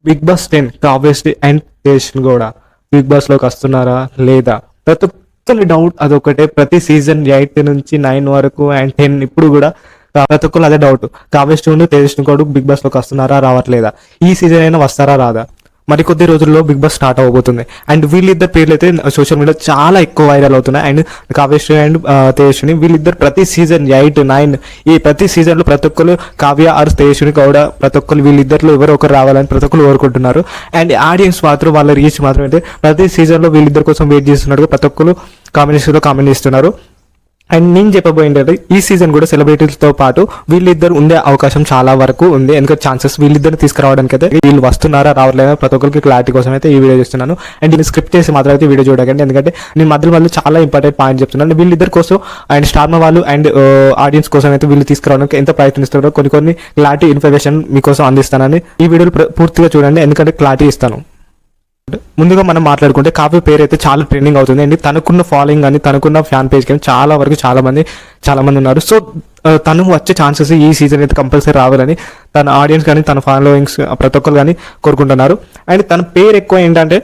Big boss 10 Kavyasri and Tejaswini కూడా big boss లోకి వస్తున్నారా లేదా? ప్రతి ఒక్కరి డౌట్ అదొకటే. ప్రతి సీజన్ 8 నుంచి 9 వరకు అండ్ 10 ఇప్పుడు కూడా ప్రతి ఒక్కరు అదే డౌట్. కావ్యశ్రీ తేజస్విని కూడా బిగ్ బాస్ లోకి వస్తున్నారా రావట్లేదా? ఈ సీజన్ అయినా వస్తారా రాదా? మరి కొద్ది రోజుల్లో బిగ్ బాస్ స్టార్ట్ అవబోతుంది అండ్ వీళ్ళిద్దరు పేర్లు అయితే సోషల్ మీడియా చాలా ఎక్కువ వైరల్ అవుతున్నాయి. అండ్ కావ్యశ్రీ అండ్ తేజస్విని వీళ్ళిద్దరు ప్రతి సీజన్ 8, 9 ఈ ప్రతి సీజన్ లో ప్రతి ఒక్కరు కావ్య ఆర్ తేజస్విని కూడా ప్రతి ఒక్కరు వీళ్ళిద్దరిలో ఎవరో ఒకరు రావాలని ప్రతి ఒక్కరు కోరుకుంటున్నారు. అండ్ ఆడియన్స్ మాత్రం వాళ్ళ రీచ్ మాత్రం అయితే ప్రతి సీజన్ లో వీళ్ళిద్దరి కోసం వెయిట్ చేస్తున్నట్టుగా ప్రతి ఒక్కరు కామెంట్ చేస్తున్నారు. అండ్ నేను చెప్పబోయింది ఈ సీజన్ కూడా సెలబ్రిటీలతో పాటు వీళ్ళిద్దరు ఉండే అవకాశం చాలా వరకు ఉంది. ఎందుకంటే ఛాన్సెస్ వీళ్ళిద్దరు తీసుకురావడానికి అయితే వీళ్ళు వస్తున్నారా రావట్లేదా ప్రతి ఒక్కరికి క్లారిటీ కోసం అయితే ఈ వీడియో చేస్తున్నాను. అండ్ నేను స్క్రిప్ట్ చేసి మాత్రం అయితే వీడియో చూడకండి, ఎందుకంటే నేను మధ్యలో చాలా ఇంపార్టెంట్ పాయింట్ చెప్తున్నాను. వీళ్ళిద్దరి కోసం అండ్ స్టార్మా వాళ్ళు అండ్ ఆడియన్స్ కోసం అయితే వీళ్ళు తీసుకురావడానికి ఎంత ప్రయత్నిస్తున్నారో కొన్ని క్లారిటీ ఇన్ఫర్మేషన్ మీకోసం అందిస్తానని ఈ వీడియోలో పూర్తిగా చూడండి, ఎందుకంటే క్లారిటీ ఇస్తాను. ముందుగా మనం మాట్లాడుకుంటే కావ్య పేరు అయితే చాలా ట్రెండింగ్ అవుతుంది అండి. తనకున్న ఫాలోయింగ్ కానీ తనకున్న ఫ్యాన్ పేజ్ కానీ చాలా వరకు చాలా మంది ఉన్నారు. సో తను వచ్చే ఛాన్సెస్ ఈ సీజన్ అయితే కంపల్సరీ రావాలని తన ఆడియన్స్ కానీ తన ఫాలోయింగ్స్ ప్రతి ఒక్కరు కానీ కోరుకుంటున్నారు. అండ్ తన పేరు ఎక్కువ ఏంటంటే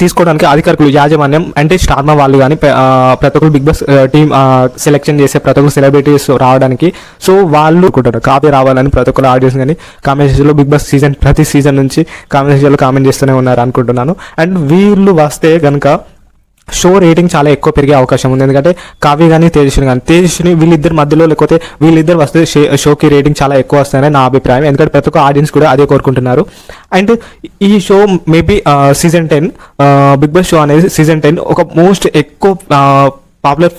తీసుకోవడానికి అధికారులు యాజమాన్యం అంటే స్టార్మా వాళ్ళు కానీ ప్రతి ఒక్కరు బిగ్ బాస్ టీమ్ సెలెక్షన్ చేసే ప్రతి ఒక్కరు సెలబ్రిటీస్ రావడానికి సో వాళ్ళు అనుకుంటారు కావ్య రావాలని ప్రతి ఒక్కరు ఆడియన్స్ కానీ కామెంట్ సెక్షన్లో బిగ్ బాస్ ప్రతి సీజన్ నుంచి కామెంట్ సెక్షన్లో కామెంట్ చేస్తూనే ఉన్నారు అనుకుంటున్నాను. అండ్ వీళ్ళు వస్తే కనుక షో రేటింగ్ చాలా ఎక్కువ పెరిగే అవకాశం ఉంది. ఎందుకంటే కావ్య కానీ తేజస్విని వీళ్ళిద్దరి మధ్యలో లేకపోతే వీళ్ళిద్దరు వస్తే షోకి రేటింగ్ చాలా ఎక్కువ వస్తాయని నా అభిప్రాయం. ఎందుకంటే ప్రతి ఒక్క ఆడియన్స్ కూడా అదే కోరుకుంటున్నారు. అండ్ ఈ show maybe season 10 big boss show అనేది సీజన్ 10 ఒక మోస్ట్ ఎక్కువ పాపులర్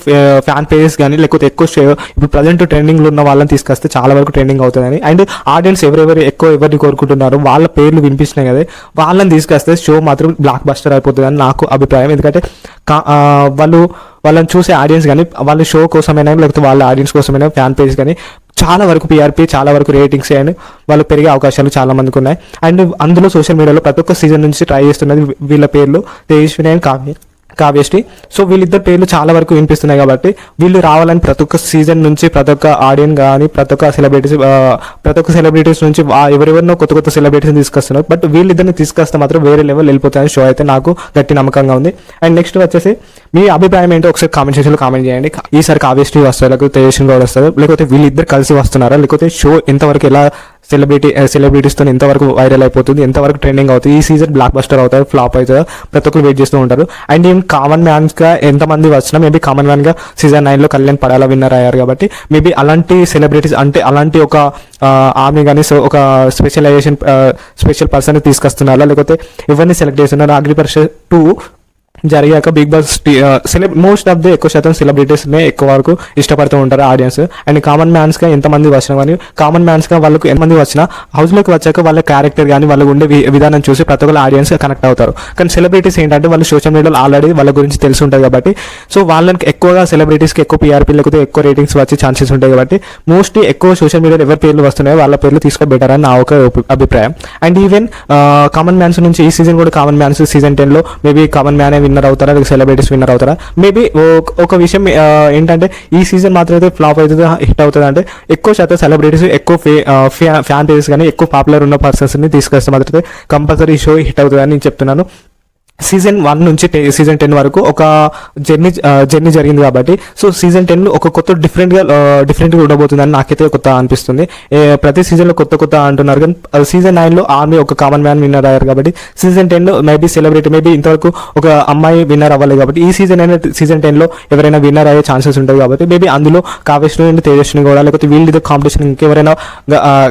ఫ్యాన్ పేజెస్ కానీ లేకపోతే ఎక్కువ ఇప్పుడు ప్రజెంట్ ట్రెండింగ్లో ఉన్న వాళ్ళని తీసుకొస్తే చాలా వరకు ట్రెండింగ్ అవుతుందని. అండ్ ఆడియన్స్ ఎవరిని కోరుకుంటున్నారో వాళ్ళ పేర్లు వినిపిస్తున్నాయి కదా, వాళ్ళని తీసుకొస్తే షో మాత్రం బ్లాక్ బస్టర్ అయిపోతుందని నాకు అభిప్రాయం. ఎందుకంటే వాళ్ళని చూసే ఆడియన్స్ కానీ వాళ్ళ షో కోసమైనా లేకపోతే వాళ్ళ ఆడియన్స్ కోసమైనా ఫ్యాన్ పేజ్ కానీ చాలా వరకు పిఆర్పీ చాలా వరకు రేటింగ్స్ అండ్ వాళ్ళు పెరిగే అవకాశాలు చాలా మందికి ఉన్నాయి. అండ్ అందులో సోషల్ మీడియాలో ప్రతి ఒక్క సీజన్ నుంచి ట్రై చేస్తున్నది వీళ్ళ పేర్లు తేజస్విని అండ్ కావ్యశ్రీ. సో వీళ్ళిద్దరు పేర్లు చాలా వరకు వినిపిస్తున్నాయి కాబట్టి వీళ్ళు రావాలని ప్రతి ఒక్క సీజన్ నుంచి ప్రతి ఒక్క ఆడియన్స్ కానీ ప్రతి ఒక్క సెలబ్రిటీస్ నుంచి ఎవరెవరినో కొత్త సెలబ్రిటీస్ తీసుకొస్తున్నారు. బట్ వీళ్ళిద్దరిని తీసుకొస్తే మాత్రం వేరే లెవెల్ వెళ్ళిపోతాయని షో అయితే నాకు గట్టి నమ్మకంగా ఉంది. అండ్ నెక్స్ట్ వచ్చేసి మీ అభిప్రాయం ఏంటో ఒకసారి కామెంట్ సెక్షన్లో కామెంట్ చేయండి. ఈసారి కావ్యశ్రీ వస్తారు లేకపోతే తేజస్విని కూడా వస్తారు లేకపోతే వీళ్ళిద్దరు కలిసి వస్తున్నారా లేకపోతే షో ఎంతవరకు ఎలా సెలబ్రిటీస్తో ఎంతవరకు వైరల్ అయిపోతుంది ఎంతవరకు ట్రెండింగ్ అవుతుంది ఈ సీజన్ బ్లాక్ బస్టర్ అవుతుంది ఫ్లాప్ అవుతుందో ప్రతి ఒక్కరు వెయిట్ చేస్తూ ఉంటారు. అండ్ ఈవెన్ కామన్ మ్యాన్స్గా ఎంతమంది వచ్చినా మేబీ కామన్ మ్యాన్గా సీజన్ 9లో కళ్యాణ్ పడాల విన్నర్ అయ్యారు కాబట్టి మేబీ అలాంటి సెలబ్రిటీస్ అంటే అలాంటి ఒక ఆర్మీ కానీ ఒక స్పెషల్ పర్సన్ తీసుకొస్తున్నారా లేకపోతే ఎవరిని సెలెక్ట్ చేస్తున్నారు? అగ్రిపరీక్ష 2 జరిగాక big boss most of the ఎక్కువ శాతం సెలబ్రిటీస్నే ఎక్కువ వరకు ఇష్టపడుతూ ఉంటారు ఆడియన్స్. అండ్ కామన్ మ్యాన్స్గా ఎంతమంది వచ్చినా కానీ కామన్ మ్యాన్స్గా వాళ్ళకు ఎంతమంది వచ్చినా హౌస్లోకి వచ్చాక వాళ్ళ క్యారెక్టర్ కానీ వాళ్ళ ఉండే విధానం చూసి ప్రతి ఒక్కరు ఆడియన్స్ కనెక్ట్ అవుతారు. కానీ సెలబ్రిటీస్ ఏంటంటే వాళ్ళు సోషల్ మీడియాలో ఆల్రెడీ వాళ్ళ గురించి తెలిసి ఉంటుంది కాబట్టి సో వాళ్ళకి ఎక్కువగా సెలబ్రిటీస్కి ఎక్కువ పిఆర్పీ లేకపోతే ఎక్కువ రేటింగ్స్ వచ్చే ఛాన్సెస్ ఉంటాయి కాబట్టి మోస్ట్లీ ఎక్కువ సోషల్ మీడియాలో ఎవరి పేర్లు వస్తున్నాయో వాళ్ళ పేర్లు తీసుకో బెటర్ అని నా ఒక అభిప్రాయం. అండ్ ఈవెన్ కామన్ మ్యాన్స్ నుంచి ఈ సీజన్ కూడా కామన్ మ్యాన్స్ సీజన్ 10లో మేబీ కామన్ మ్యానే విన్నర్ అవుతారా లేకపోతే సెలబ్రిటీస్ విన్నర్ అవుతారా? మేబీ ఒక విషయం ఏంటంటే ఈ సీజన్ మాత్రం అయితే ఫ్లాప్ అవుతుంది హిట్ అవుతుంది అంటే ఎక్కువ శాతం సెలబ్రిటీస్ ఎక్కువ ఫ్యాన్ పేజెస్ కానీ ఎక్కువ పాపులర్ ఉన్న పర్సన్స్ని తీసుకొస్తే మాత్రం కంపల్సరీ షో హిట్ అవుతుంది అని నేను చెప్తున్నాను. సీజన్ 1 నుంచి సీజన్ 10 వరకు ఒక జర్నీ జరిగింది కాబట్టి సో సీజన్ 10 ఒక కొత్త డిఫరెంట్గా ఉండబోతుందని నాకైతే కొత్త అనిపిస్తుంది. ప్రతి సీజన్లో కొత్త అంటున్నారు కానీ సీజన్ 9లో ఆర్మీ ఒక కామన్ మ్యాన్ విన్నర్ అయ్యారు కాబట్టి సీజన్ 10లో మేబీ సెలబ్రిటీ మేబీ ఇంతవరకు ఒక అమ్మాయి విన్నర్ అవ్వాలి కాబట్టి ఈ సీజన్ 10లో ఎవరైనా విన్నర్ అయ్యే ఛాన్సెస్ ఉంటుంది కాబట్టి మేబీ అందులో కావ్యశ్రీ అండ్ తేజస్విని కూడా లేకపోతే వీళ్ళ కాంపిటీషన్ ఇంకెవరైనా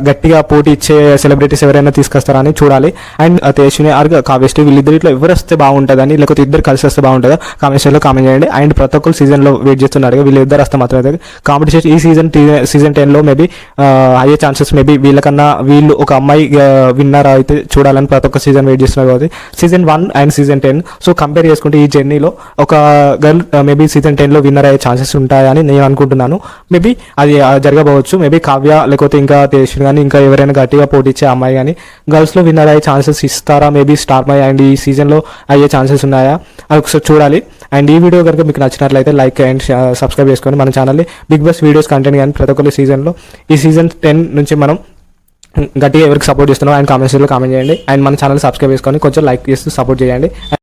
గట్టిగా పోటీ ఇచ్చే సెలబ్రిటీస్ ఎవరైనా తీసుకొస్తారని చూడాలి. అండ్ తేజస్విని ఆర్ కావ్యశ్రీ వీళ్ళిద్దరిలో ఎవరు వస్తే బాగుంటుందని లేకపోతే ఇద్దరు కలిసి వస్తే బాగుంటుందా కామెంట్స్లో కామెంట్ చేయండి. అండ్ ప్రతి ఒక్కరు సీజన్లో వెయిట్ చేస్తున్నారు వీళ్ళిద్దరు వస్తే మాత్రం అయితే కాంపిటీషన్ ఈ సీజన్ 10లో మేబీ అయ్యే ఛాన్సెస్ మేబీ వీళ్ళకన్నా వీళ్ళు ఒక అమ్మాయి విన్నర్ అయితే చూడాలని ప్రతి ఒక్క సీజన్ వెయిట్ చేస్తున్నారు కాబట్టి season 1 and season 10 so compare చేసుకుంటే ఈ జర్నీలో ఒక గర్ల్ మేబీ సీజన్ 10లో విన్నర్ అయ్యే ఛాన్సెస్ ఉంటాయని నేను అనుకుంటున్నాను. మేబీ అది జరగవచ్చు. మేబీ కావ్య లేకపోతే ఇంకా తేజస్విని కానీ ఇంకా ఎవరైనా గట్టిగా పోటీ ఇచ్చే అమ్మాయి కానీ గర్ల్స్లో విన్నర్ అయ్యే ఛాన్సెస్ ఇస్తారా? మేబీ స్టార్ మై అండ్ ఈ సీజన్లో అయ్యే ఛాన్సెస్ ఉన్నాయా అది ఒకసారి చూడాలి. అండ్ ఈ వీడియో కనుక మీకు నచ్చినట్లయితే లైక్ అండ్ సబ్స్క్రైబ్ చేసుకొని మన ఛానల్ని బిగ్ బాస్ వీడియోస్ కంటెంట్ కానీ ప్రతి ఒక్కరి సీజన్లో ఈ సీజన్ 10 నుంచి మనం గట్టిగా ఎవరికి సపోర్ట్ చేస్తున్నారో ఆయన కామెంట్స్లో కామెంట్ చేయండి. అండ్ మన ఛానల్ సబ్స్క్రైబ్ చేసుకొని కొంచెం లైక్ చేస్తూ సపోర్ట్ చేయండి.